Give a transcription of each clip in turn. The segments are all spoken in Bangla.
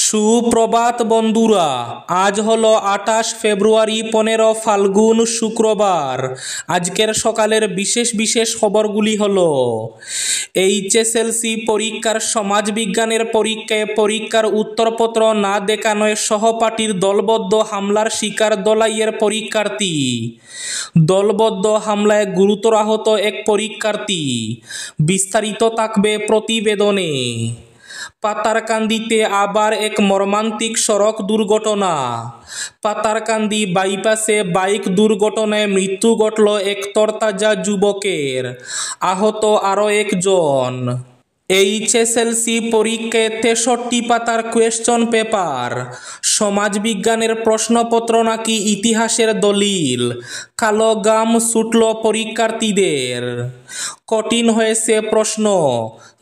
সুপ্রভাত বন্ধুরা, আজ হলো 28 ফেব্রুয়ারি 15 ফাল্গুন শুক্রবার। আজকের সকালের বিশেষ বিশেষ খবরগুলি হলো: এইচএসএলসি পরীক্ষার সমাজবিজ্ঞানের পরীক্ষার উত্তরপত্র না দেখানোয় সহপাঠীর দলবদ্ধ হামলার শিকার ধলাইয়ের পরীক্ষার্থী। দলবদ্ধ হামলায় গুরুতর আহত এক পরীক্ষার্থী। বিস্তারিত থাকবে প্রতিবেদনে। পাতারকান্দিতে আবার এক মর্মান্তিক সড়ক দুর্ঘটনা। পাতারকান্দি বাইপাসে বাইক দুর্ঘটনায় মৃত্যু ঘটল এক তরতাজা যুবকের, আহত আরও একজন। এইচএসএলসি পরীক্ষায় 63 পাতার কোয়েশ্চন পেপার, সমাজবিজ্ঞানের প্রশ্নপত্র নাকি ইতিহাসের দলিল। কালো গাম ছুটল পরীক্ষার্থীদের। কঠিন হয়েছে প্রশ্ন,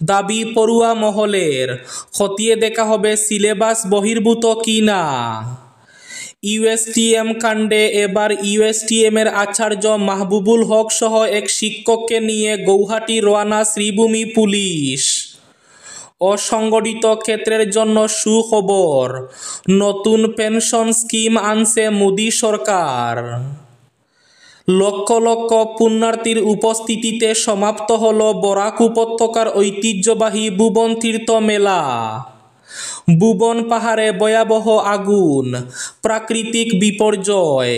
দাবি পড়ুয়া মহলের। খতিয়ে দেখা হবে সিলেবাস বহির্ভূত কি না। ইউএসটিএম কাণ্ডে এবার ইউএসটিএমের আচার্য মাহবুবুল হক সহ এক শিক্ষককে নিয়ে গৌহাটি রওনা শ্রীভূমি পুলিশ। অসংগঠিত ক্ষেত্রের জন্য সুখবর, নতুন পেনশন স্কিম আনছে মোদি সরকার। লক্ষ লক্ষ পুণ্যার্থীর উপস্থিতিতে সমাপ্ত হল বরাক উপত্যকার ঐতিহ্যবাহী ভুবন তীর্থ মেলা। ভুবন পাহাড়ে ভয়াবহ আগুন, প্রাকৃতিক বিপর্যয়।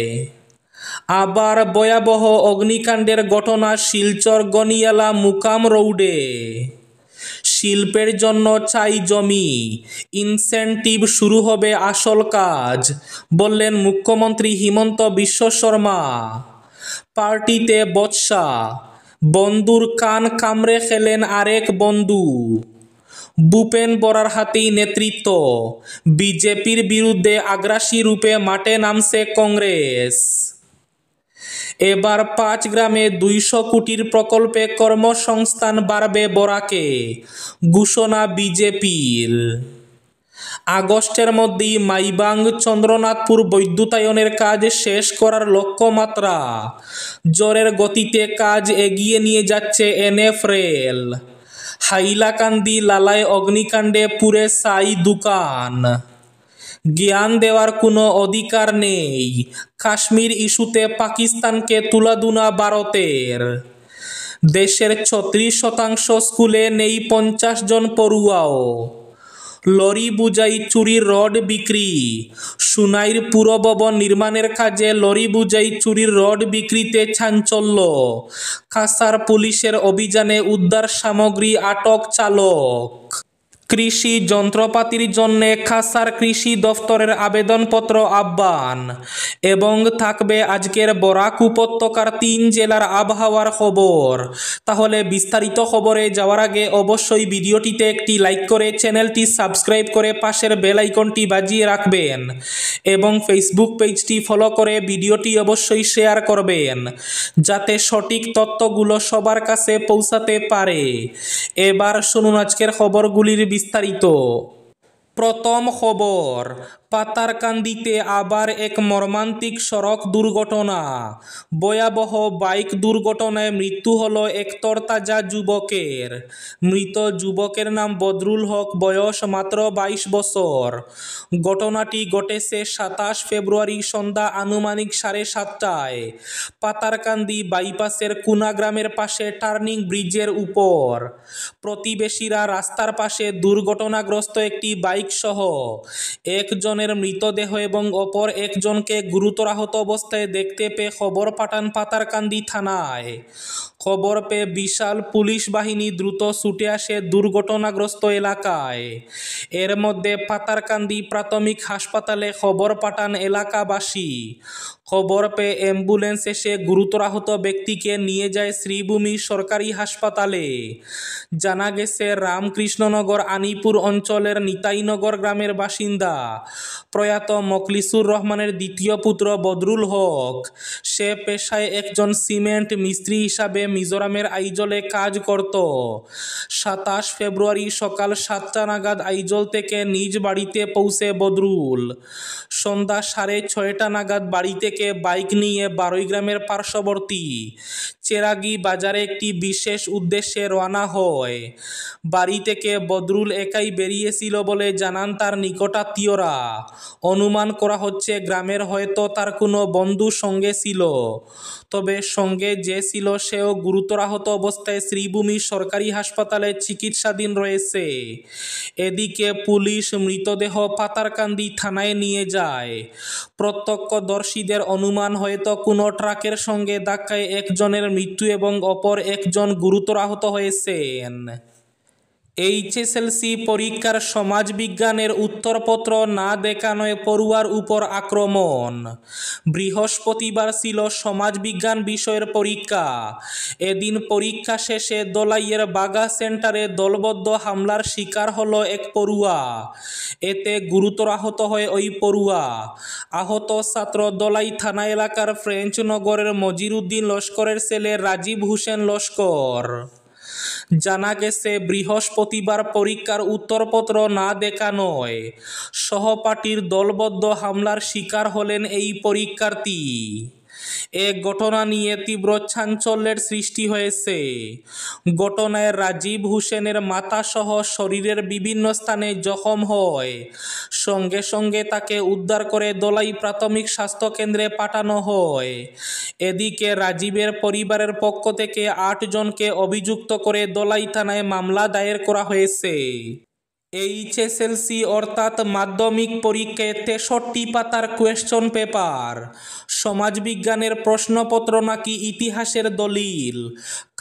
আবার ভয়াবহ অগ্নিকাণ্ডের ঘটনা শিলচর গনিয়ালা মুকাম রোডে। শিল্পের জন্য চাই জমি, ইনসেনটিভ শুরু হবে আসল কাজ, বললেন মুখ্যমন্ত্রী হিমন্ত বিশ্ব শর্মা। পার্টিতে বচসা, বন্ধুর কান কামড়ে খেলেন আরেক বন্ধু। ভূপেন বরার হাতেই নেতৃত্ব, বিজেপির বিরুদ্ধে আগ্রাসী রূপে মাঠে নামছে কংগ্রেস। এবার 5 গ্রামে 200 কোটির প্রকল্পে কর্মসংস্থান বাড়বে বরাকে, ঘোষণা বিজেপির। আগস্টের মধ্যেই মাইবাং চন্দ্রনাথপুর বৈদ্যুতায়নের কাজ শেষ করার লক্ষ্যমাত্রা। জোরের গতিতে কাজ এগিয়ে নিয়ে যাচ্ছে এনএফরেল। হাইলাকান্দি লালায় অগ্নিকাণ্ডে পুড়ে ছাই দোকান। জ্ঞান দেওয়ার কোনো অধিকার নেই, কাশ্মীর ইস্যুতে পাকিস্তানকে তুলাধুনা ভারতের। দেশের 36% স্কুলে নেই 50 জন পড়ুয়াও। লরি বুঝাই চুরির রড বিক্রি। সুনাইর পুরভবন নির্মাণের কাজে লরি বুঝাই চুরির রড বিক্রিতে চাঞ্চল্য। কাছাড় পুলিশের অভিযানে উদ্ধার সামগ্রী, আটক চালক। কৃষি যন্ত্রপাতির জন্য কাছাড় কৃষি দফতরের আবেদনপত্র আহ্বান। এবং থাকবে আজকের বরাক উপত্যকার 3 জেলার আবহাওয়ার খবর। তাহলে বিস্তারিত খবরে যাওয়ার আগে অবশ্যই ভিডিওটিতে একটি লাইক করে চ্যানেলটি সাবস্ক্রাইব করে পাশের বেল আইকনটি বাজিয়ে রাখবেন এবং ফেসবুক পেজটি ফলো করে ভিডিওটি অবশ্যই শেয়ার করবেন, যাতে সঠিক তথ্যগুলো সবার কাছে পৌঁছাতে পারে। এবার শুনুন আজকের খবরগুলির বিস্তারিত। প্রথম খবর, পাতারকান্দিতে আবার এক মর্মান্তিক সড়ক দুর্ঘটনা। ভয়াবহ বাইক দুর্ঘটনায় মৃত্যু হল এক তরতাজা যুবকের। মৃত যুবকের নাম বদরুল হক, বয়স মাত্র 22 বছর। ঘটনাটি ঘটেছে 27 ফেব্রুয়ারি সন্ধ্যা আনুমানিক 7:30টায় পাতারকান্দি বাইপাসের কুনা গ্রামের পাশে টার্নিং ব্রিজের উপর। প্রতিবেশীরা রাস্তার পাশে দুর্ঘটনাগ্রস্ত একটি বাইক সহ একজনের মৃতদেহ এবং অপর একজনকে গুরুতর আহত অবস্থায় দেখতে পেয়ে খবর পাঠান পাতারকান্দি থানায়। খবর পেয়ে বিশাল পুলিশ বাহিনী দ্রুত ছুটে আসে দুর্ঘটনাগ্রস্ত এলাকায়। এর মধ্যে পাতারকান্দি প্রাথমিক হাসপাতালে খবর পাঠান এলাকাবাসী। খবর পেয়ে অ্যাম্বুলেন্স এসে গুরুতর আহত ব্যক্তিকে নিয়ে যায় শ্রীভূমি সরকারি হাসপাতালে। জানা গেছে, রামকৃষ্ণনগর আনিপুর অঞ্চলের নিতাইনগর গ্রামের বাসিন্দা প্রয়াত মখলিসুর রহমানের দ্বিতীয় পুত্র বদরুল হক। সে পেশায় একজন সিমেন্ট মিস্ত্রি হিসাবে মিজোরামের আইজলে কাজ করত। 27 ফেব্রুয়ারি সকাল 7টা নাগাদ আইজল থেকে নিজ বাড়িতে পৌঁছে বদরুল। সন্ধ্যা 6:30 নাগাদ বাড়ি থেকে বাইক নিয়ে বারৈগ্রামের পার্শ্ববর্তী চেরাগি বাজারে একটি বিশেষ উদ্দেশ্যে রওনা হয়। বাড়ি থেকে বদরুল একাই বেরিয়েছিল বলে জানান তার নিকটাত্মীয়রা। অনুমান করা হচ্ছে গ্রামের হয়তো তার কোনো বন্ধু সঙ্গে ছিল। তবে সঙ্গে যে ছিল সেও গুরুতর আহত অবস্থায় শ্রীভূমি সরকারি হাসপাতালে চিকিৎসাধীন রয়েছে। এদিকে পুলিশ মৃতদেহ পাতারকান্দি থানায় নিয়ে যায়। প্রত্যক্ষদর্শীদের অনুমান হয়তো কোনো ট্রাকের সঙ্গে ধাক্কায় একজনের মৃত্যু এবং অপর একজন গুরুতর আহত হয়েছেন। এইচএসএলসি পরীক্ষার সমাজবিজ্ঞানের উত্তরপত্র না দেখানোয় পড়ুয়ার উপর আক্রমণ। বৃহস্পতিবার ছিল সমাজবিজ্ঞান বিষয়ের পরীক্ষা। এদিন পরীক্ষা শেষে দলাইয়ের বাগা সেন্টারে দলবদ্ধ হামলার শিকার হল এক পড়ুয়া। এতে গুরুতর আহত হয় ওই পড়ুয়া। আহত ছাত্র দলাই থানা এলাকার ফ্রেঞ্চ নগরের মজিরুদ্দিন লস্করের ছেলে রাজীব হোসেন লস্কর। জানা গেছে বৃহস্পতিবার পরীক্ষার উত্তরপত্র না দেখানোয় সহপাঠীর দলবদ্ধ হামলার শিকার হলেন এই পরীক্ষার্থী। এ ঘটনা নিয়ে তীব্র চাঞ্চল্যের সৃষ্টি হয়েছে। ঘটনায় রাজীব হোসেনের মাথাসহ শরীরের বিভিন্ন স্থানে জখম হয়। সঙ্গে সঙ্গে তাকে উদ্ধার করে দলাই প্রাথমিক স্বাস্থ্যকেন্দ্রে পাঠানো হয়। এদিকে রাজীবের পরিবারের পক্ষ থেকে ৮ জনকে অভিযুক্ত করে দলাই থানায় মামলা দায়ের করা হয়েছে। এইচএসএলসি অর্থাৎ মাধ্যমিক পরীক্ষায় ৬৩ পাতার কোয়েশ্চন পেপার। সমাজবিজ্ঞানের প্রশ্নপত্র নাকি ইতিহাসের দলিল।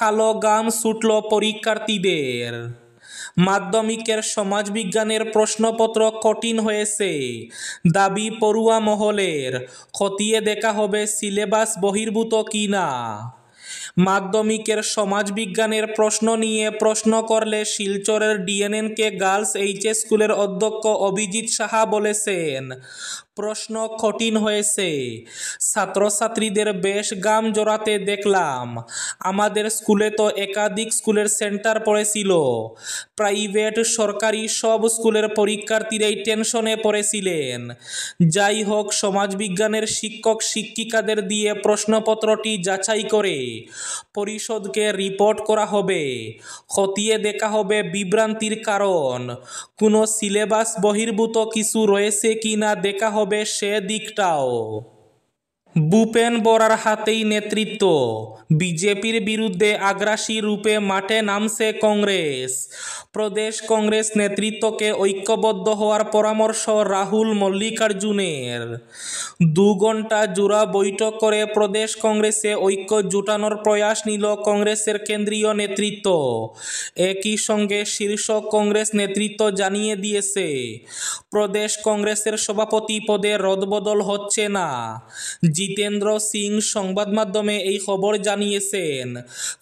কালো গাম ছুটল পরীক্ষার্থীদের। মাধ্যমিকের সমাজবিজ্ঞানের প্রশ্নপত্র কঠিন হয়েছে দাবি পড়ুয়া মহলের। খতিয়ে দেখা হবে সিলেবাস বহির্ভূত কিনা। মাধ্যমিকের সমাজবিজ্ঞানের প্রশ্ন নিয়ে প্রশ্ন করলে শিলচরের ডিএনএনকে গার্লস এইচএস স্কুলের অধ্যক্ষ অভিজিৎ সাহা বলেছেন, প্রশ্ন কঠিন হয়েছে। ছাত্রছাত্রীদের বেশ গাম জড়াতে দেখলাম। আমাদের স্কুলে তো একাধিক স্কুলের সেন্টার পড়েছিল। প্রাইভেট সরকারি সব স্কুলের পরীক্ষার্থীরাই টেনশনে পড়েছিলেন। যাই হোক, সমাজবিজ্ঞানের শিক্ষক শিক্ষিকাদের দিয়ে প্রশ্নপত্রটি যাচাই করে পরিষদকে রিপোর্ট করা হবে। খতিয়ে দেখা হবে বিভ্রান্তির কারণ। কোনো সিলেবাস বহির্ভূত কিছু রয়েছে কিনা দেখা হবে সে দিকটাও। ভূপেন বরার হাতেই নেতৃত্ব। বিজেপির বিরুদ্ধে আগ্রাসী রূপে মাঠে নামছে কংগ্রেস। প্রদেশ কংগ্রেস নেতৃত্বকে ঐক্যবদ্ধ হওয়ার পরামর্শ রাহুল মল্লিকার্জুনের। 2 ঘণ্টা জোড়া বৈঠক করে প্রদেশ কংগ্রেসে ঐক্য জোটানোর প্রয়াস নিল কংগ্রেসের কেন্দ্রীয় নেতৃত্ব। একই সঙ্গে শীর্ষ কংগ্রেস নেতৃত্ব জানিয়ে দিয়েছে, প্রদেশ কংগ্রেসের সভাপতি পদে রদবদল হচ্ছে না। জিতেন্দ্র সিং সংবাদ মাধ্যমে এই খবর জানিয়েছেন।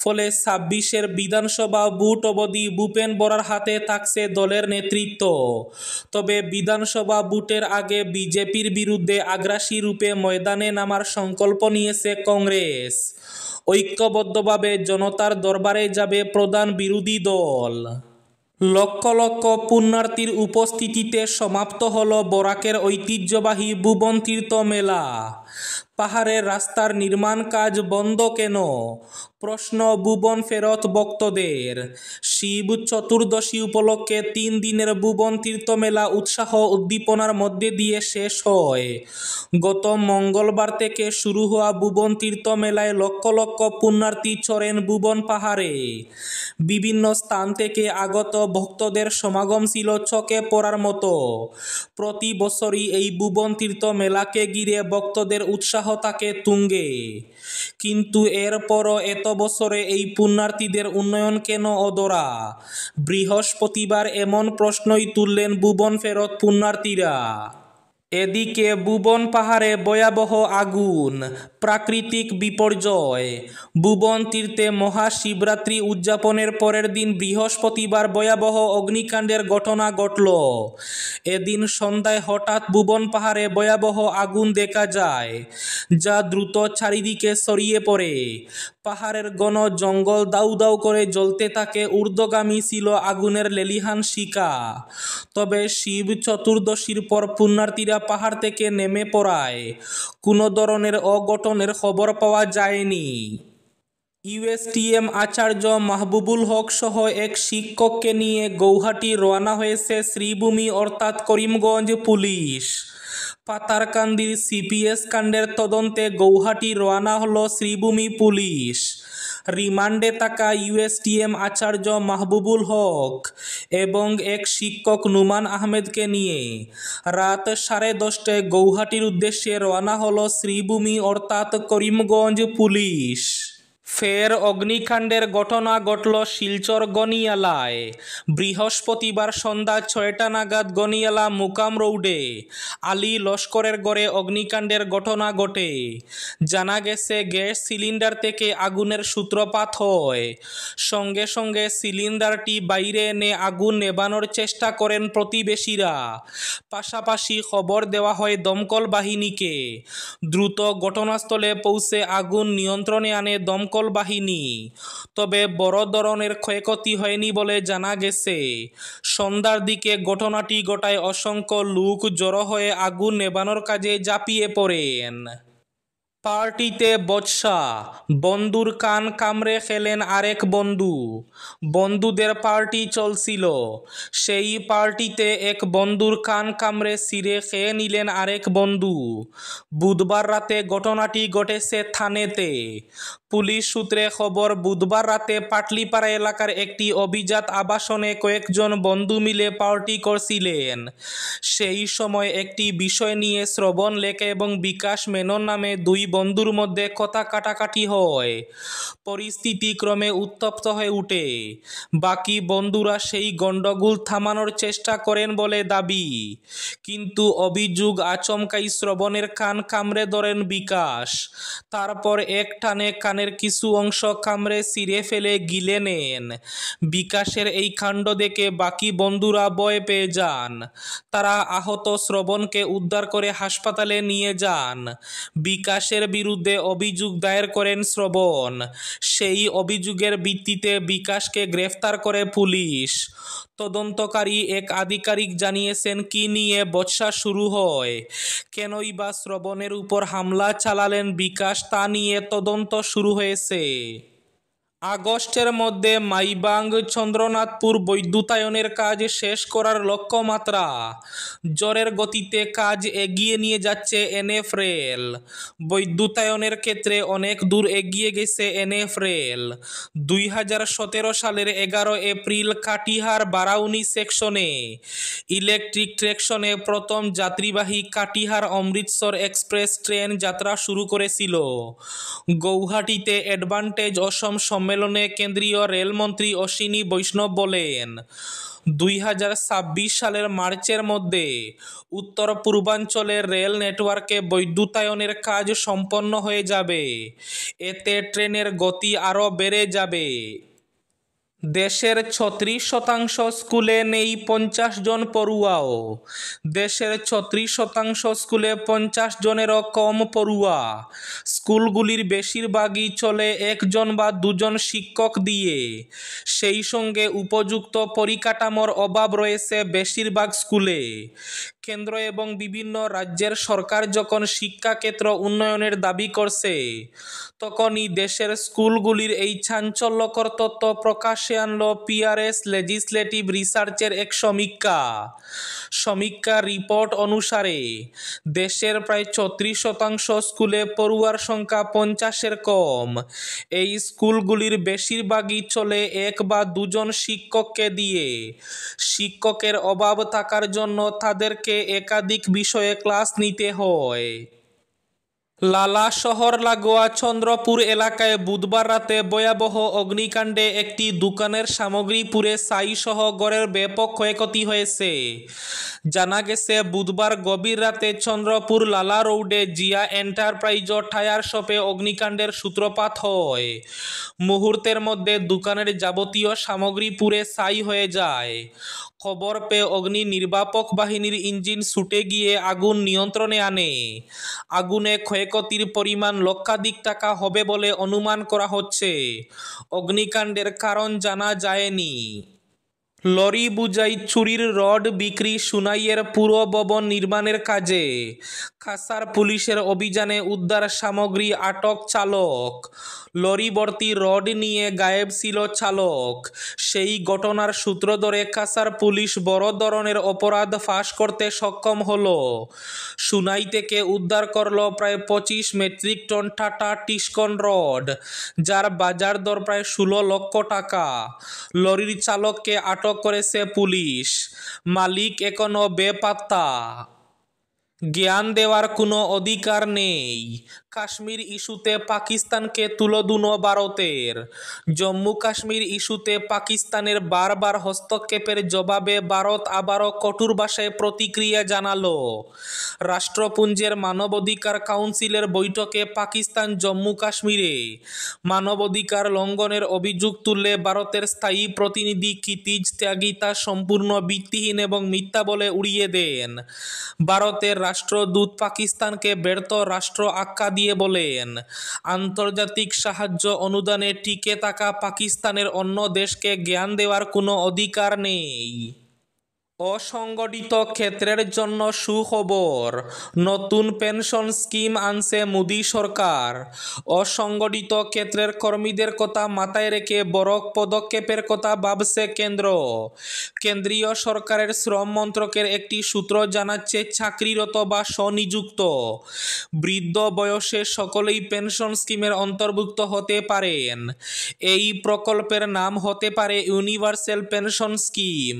ফলে ২৬-এর বিধানসভা ভোট অবধি ভূপেন বরার হাতে থাকছে দলের নেতৃত্ব। তবে বিধানসভা ভোটের আগে বিজেপির বিরুদ্ধে আগ্রাসী রূপে ময়দানে নামার সংকল্প নিয়েছে কংগ্রেস। ঐক্যবদ্ধভাবে জনতার দরবারে যাবে প্রধান বিরোধী দল। লক্ষ লক্ষ পুণ্যার্থীর উপস্থিতিতে সমাপ্ত হল বরাকের ঐতিহ্যবাহী ভুবন তীর্থ মেলা। পাহাড়ের রাস্তার নির্মাণ কাজ বন্ধ কেন? প্রশ্ন ভুবন ফেরত ভক্তদের। শিব চতুর্দশী উপলক্ষে 3 দিনের ভুবন তীর্থ মেলা উৎসাহ উদ্দীপনার মধ্যে দিয়ে শেষ হয়। গত মঙ্গলবার থেকে শুরু হওয়া ভুবন তীর্থ মেলায় লক্ষ লক্ষ পুণ্যার্থী চড়েন ভুবন পাহাড়ে। বিভিন্ন স্থান থেকে আগত ভক্তদের সমাগম ছিল চোখে পড়ার মতো। প্রতি বছরই এই ভুবন তীর্থ মেলাকে ঘিরে ভক্তদের উৎসাহ থাকে তুঙ্গে। কিন্তু এরপরও এত বছরে এই পুণ্যার্থীদের উন্নয়ন কেন অধরা? বৃহস্পতিবার এমন প্রশ্নই তুললেন ভুবন ফেরত পুণ্যার্থীরা। এদিকে ভুবন পাহাড়ে ভয়াবহ আগুন, প্রাকৃতিক বিপর্যয়। ভুবন তীর্থে মহাশিবরাত্রি উদযাপনের পরের দিন বৃহস্পতিবার ভয়াবহ অগ্নিকাণ্ডের ঘটনা ঘটল। এদিন সন্ধ্যায় হঠাৎ ভুবন পাহাড়ে ভয়াবহ আগুন দেখা যায়, যা দ্রুত চারিদিকে ছড়িয়ে পড়ে। পাহাড়ের ঘন জঙ্গল দাউ দাউ করে জ্বলতে থাকে। ঊর্ধ্বগামী ছিল আগুনের লেলিহান শিখা। তবে শিব চতুর্দশীর পর পুণ্যার্থীরা পাহাড় থেকে নেমে পড়ায় কোনো ধরনের অঘটনের খবর পাওয়া যায়নি। ইউএসটিএম আচার্য মাহবুবুল হক সহ এক শিক্ষককে নিয়ে গৌহাটি রওনা হয়েছে শ্রীভূমি অর্থাৎ করিমগঞ্জ পুলিশ। পাতারকান্দির সিপিএস কাণ্ডের তদন্তে গৌহাটি রওনা হলো শ্রীভূমি পুলিশ। রিমান্ডে থাকা ইউএসটিএম আচার্য মাহবুবুল হক এবং এক শিক্ষক নুমান আহমেদকে নিয়ে রাত 10:30টায় গৌহাটির উদ্দেশ্যে রওনা হলো শ্রীভূমি অর্থাৎ করিমগঞ্জ পুলিশ। ফের অগ্নিকাণ্ডের ঘটনা ঘটল শিলচর গনিয়ালায়। বৃহস্পতিবার সন্ধ্যা 6টা নাগাদ গনিয়ালা মুকাম রোডে আলী লস্করের গড়ে অগ্নিকাণ্ডের ঘটনা ঘটে। জানা গেছে গ্যাস সিলিন্ডার থেকে আগুনের সূত্রপাত হয়। সঙ্গে সঙ্গে সিলিন্ডারটি বাইরে এনে আগুন নেভানোর চেষ্টা করেন প্রতিবেশীরা। পাশাপাশি খবর দেওয়া হয় দমকল বাহিনীকে। দ্রুত ঘটনাস্থলে পৌঁছে আগুন নিয়ন্ত্রণে আনে দমকল বাহিনী। তবে বড় ধরনের ক্ষয়ক্ষতি হয়নি বলে জানা গেছে। সন্ধ্যার দিকে ঘটনাটি ঘটায় অসংখ্য লোক জড়ো হয়ে আগুন নেভানোর কাজে ঝাঁপিয়ে পড়েন। পার্টিতে বচসা, বন্ধুর কান কামড়ে খেলেন আরেক বন্ধু। বন্ধুদের পার্টি চলছিল, সেই পার্টিতে এক বন্ধুর কান কামড়ে ছিঁড়ে খেয়ে নিলেন আরেক বন্ধু। বুধবার রাতে ঘটনাটি ঘটেছে থানেতে। পুলিশ সূত্রে খবর, বুধবার রাতে পাটলিপাড়া এলাকার একটি অভিজাত আবাসনে কয়েকজন বন্ধু মিলে পার্টি করছিলেন। সেই সময় একটি বিষয় নিয়ে শ্রবণ লেখা এবং বিকাশ মেনন নামে দুই বন্ধুর মধ্যে কথা কাটাকাটি হয়। পরিস্থিতি ক্রমে উত্তপ্ত হয়ে ওঠে। বাকি বন্ধুরা সেই গন্ডগোল থামানোর চেষ্টা করেন বলে দাবি। কিন্তু অভিযোগ, আচমকাই শ্রবণের কান কামড়ে ধরেন বিকাশ। তারপর এক টানে কানের কিছু অংশ কামড়ে ছিঁড়ে ফেলে গিলে নেন। বিকাশের এই কাণ্ড দেখে বাকি বন্ধুরা ভয় পেয়ে যান। তারা আহত শ্রবণকে উদ্ধার করে হাসপাতালে নিয়ে যান। বিকাশের বিরুদ্ধে অভিযোগ দায়ের করেন শ্রবণ। সেই অভিযোগের ভিত্তিতে বিকাশকে গ্রেফতার করে পুলিশ। তদন্তকারী এক আধিকারিক জানিয়েছেন, কি নিয়ে বচসা শুরু হয়, কেনই বা শ্রবণের উপর হামলা চালালেন বিকাশ, তা নিয়ে তদন্ত শুরু হয়েছে। আগস্টের মধ্যে মাইবাং চন্দ্রনাথপুর বৈদ্যুতায়নের কাজ শেষ করার লক্ষ্যমাত্রা। জোরের গতিতে কাজ এগিয়ে নিয়ে যাচ্ছে এনএফ রেল। বৈদ্যুতায়নের ক্ষেত্রে অনেক দূর এগিয়ে গেছে এনএফ রেল। 2017 সালের 11 এপ্রিল কাটিহার বারাউনি সেকশনে ইলেকট্রিক ট্রেকশনে প্রথম যাত্রীবাহী কাটিহার অমৃতসর এক্সপ্রেস ট্রেন যাত্রা শুরু করেছিল। গৌহাটিতে অ্যাডভান্টেজ অসম সম্মেলনে কেন্দ্রীয় রেলমন্ত্রী অশ্বিনী বৈষ্ণব বলেন, 2026 সালের মার্চের মধ্যে উত্তর পূর্বাঞ্চলের রেল নেটওয়ার্কে বৈদ্যুতায়নের কাজ সম্পন্ন হয়ে যাবে। এতে ট্রেনের গতি আরও বেড়ে যাবে। দেশের 36% স্কুলে নেই 50 জন পড়ুয়াও। দেশের 36% স্কুলে 50 জনেরও কম পড়ুয়া। স্কুলগুলির বেশিরভাগই চলে 1 জন বা 2 জন শিক্ষক দিয়ে। সেই সঙ্গে উপযুক্ত পরিকাঠামোর অভাব রয়েছে বেশিরভাগ স্কুলে। কেন্দ্র এবং বিভিন্ন রাজ্যের সরকার যখন শিক্ষাক্ষেত্র উন্নয়নের দাবি করছে, তখনই দেশের স্কুলগুলির এই চাঞ্চল্যকর তথ্য প্রকাশ্যে আনলো পিআরএস লেজিসলেটিভ রিসার্চের এক সমীক্ষা। সমীক্ষার রিপোর্ট অনুসারে দেশের প্রায় 34% স্কুলে পড়ুয়ার সংখ্যা 50-এর কম। এই স্কুলগুলির বেশিরভাগই চলে 1 বা 2 জন শিক্ষককে দিয়ে। শিক্ষকের অভাব থাকার জন্য তাদেরকে একাধিক বিষয়ে ক্লাস নিতে হয়। লালা শহর লাগোয়া চন্দ্রপুর এলাকায় বুধবার রাতে ভয়াবহ অগ্নিকাণ্ডে একটি দোকানের সামগ্রী পুড়ে ছাই সহ ঘরের ব্যাপক ক্ষয়ক্ষতি হয়েছে। জানা গেছে, বুধবার গভীর রাতে চন্দ্রপুর লালা রোডে জিয়া এন্টারপ্রাইজ টায়ার শপে অগ্নিকাণ্ডের সূত্রপাত হয়। মুহূর্তের মধ্যে দোকানের যাবতীয় সামগ্রী পুড়ে ছাই হয়ে যায়। খবর পেয়ে অগ্নি নির্বাপক বাহিনীর ইঞ্জিন ছুটে গিয়ে আগুন নিয়ন্ত্রণে আনে। আগুনে ক্ষয়ক্ষতির পরিমাণ লক্ষাধিক টাকা হবে বলে অনুমান করা হচ্ছে। অগ্নিকাণ্ডের কারণ জানা যায়নি। লরি বুঝাই চুরির রড বিক্রি সুনাইয়ের পুরো ভবন নির্মাণের কাজে কাছাড় পুলিশের অভিযানে উদ্ধার সামগ্রী, আটক চালক। লরি ভর্তি রড নিয়ে গায়েব ছিল চালক। সেই ঘটনার সূত্র ধরে কাছাড় পুলিশ বড় ধরনের অপরাধ ফাঁস করতে সক্ষম হলো। সুনাই থেকে উদ্ধার করল প্রায় 25 metric ton tata Tiscon rod, যার বাজার দর প্রায় 16 লক্ষ টাকা। লরির চালককে আটক করেছে পুলিশ। মালিক এখনো বেপাত্তা। জ্ঞান দেওয়ার কোনো অধিকার নেই। কাশ্মীর ইস্যুতে পাকিস্তানকে তুলোধুনো ভারতের। জম্মু কাশ্মীর ইস্যুতে পাকিস্তানের বারবার হস্তক্ষেপের জবাবে ভারত আবারও কঠোর ভাষায় প্রতিক্রিয়া জানালো। রাষ্ট্রপুঞ্জের মানবাধিকার কাউন্সিলের বৈঠকে পাকিস্তান জম্মু কাশ্মীরে মানবাধিকার লঙ্ঘনের অভিযোগ তুললে ভারতের স্থায়ী প্রতিনিধি ক্ষিতিজ ত্যাগী তা সম্পূর্ণ ভিত্তিহীন এবং মিথ্যা বলে উড়িয়ে দেন। ভারতের রাষ্ট্রদূত পাকিস্তানকে ব্যর্থ রাষ্ট্র আখ্যা দিয়ে বলেন, আন্তর্জাতিক সাহায্য অনুদানে টিকে থাকা পাকিস্তানের অন্য দেশকে জ্ঞান দেওয়ার কোনো অধিকার নেই। অসংগঠিত ক্ষেত্রের জন্য সুখবর। নতুন পেনশন স্কিম আনছে মোদী সরকার। অসংগঠিত ক্ষেত্রের কর্মীদের কথা মাথায় রেখে বড় পদক্ষেপের কথা ভাবছে কেন্দ্র। কেন্দ্রীয় সরকারের শ্রম মন্ত্রকের একটি সূত্র জানাচ্ছে, চাকরিরত বা স্বনিযুক্ত বৃদ্ধ বয়সে সকলেই পেনশন স্কিমের অন্তর্ভুক্ত হতে পারেন। এই প্রকল্পের নাম হতে পারে ইউনিভার্সাল পেনশন স্কিম।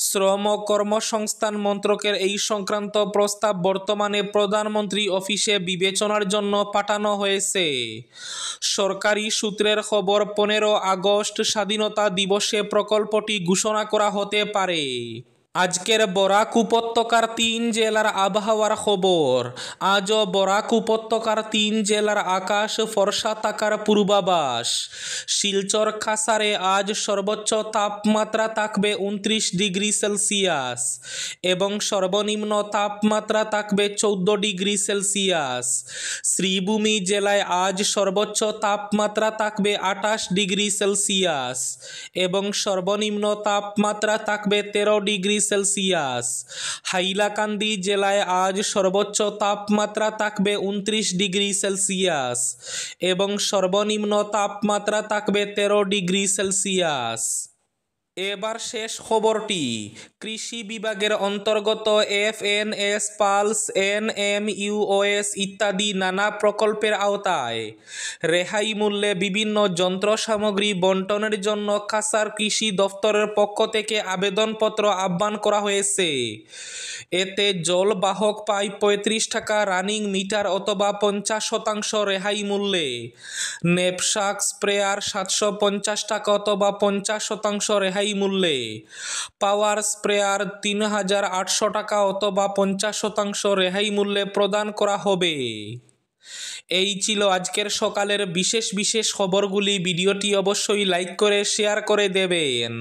শ্রম ও কর্মসংস্থান মন্ত্রকের এই সংক্রান্ত প্রস্তাব বর্তমানে প্রধানমন্ত্রী অফিসে বিবেচনার জন্য পাঠানো হয়েছে। সরকারি সূত্রের খবর, 15 আগস্ট স্বাধীনতা দিবসে প্রকল্পটি ঘোষণা করা হতে পারে। আজকের বরাক উপত্যকার 3 জেলার আবহাওয়ার খবর। আজও বরাক উপত্যকার 3 জেলার আকাশ ফর্সা থাকার পূর্বাভাস। শিলচর কাছাড়ে আজ সর্বোচ্চ তাপমাত্রা থাকবে 29 ডিগ্রি সেলসিয়াস এবং সর্বনিম্ন তাপমাত্রা থাকবে 14 ডিগ্রি সেলসিয়াস। শ্রীভূমি জেলায় আজ সর্বোচ্চ তাপমাত্রা থাকবে 28 ডিগ্রি সেলসিয়াস এবং সর্বনিম্ন তাপমাত্রা থাকবে 13 ডিগ্রি সেলসিয়াস। হাইলাকান্দি জেলায় আজ সর্বোচ্চ তাপমাত্রা থাকবে 29 ডিগ্রি সেলসিয়াস এবং সর্বনিম্ন তাপমাত্রা থাকবে 13 ডিগ্রি সেলসিয়াস। এবার শেষ খবরটি। কৃষি বিভাগের অন্তর্গত FNS, পালস, NMUOS ইত্যাদি নানা প্রকল্পের আওতায় রেহাই মূল্যে বিভিন্ন যন্ত্র সামগ্রী বন্টনের জন্য কাছাড় কৃষি দফতরের পক্ষ থেকে আবেদনপত্র আহ্বান করা হয়েছে। এতে জলবাহক পাইপ 35 টাকা, রানিং মিটার অথবা 50% রেহাই মূল্যে, নেপসাক স্প্রেয়ার 750 টাকা অথবা 50% রেহাই মূল্যে, পাওয়ার স্প্রেয়ার 3800 টাকা অথবা 50% রেহাই মূল্যে প্রদান করা হবে। এই ছিল আজকের সকালের বিশেষ খবরগুলি। ভিডিওটি অবশ্যই লাইক করে শেয়ার করে দেবেন।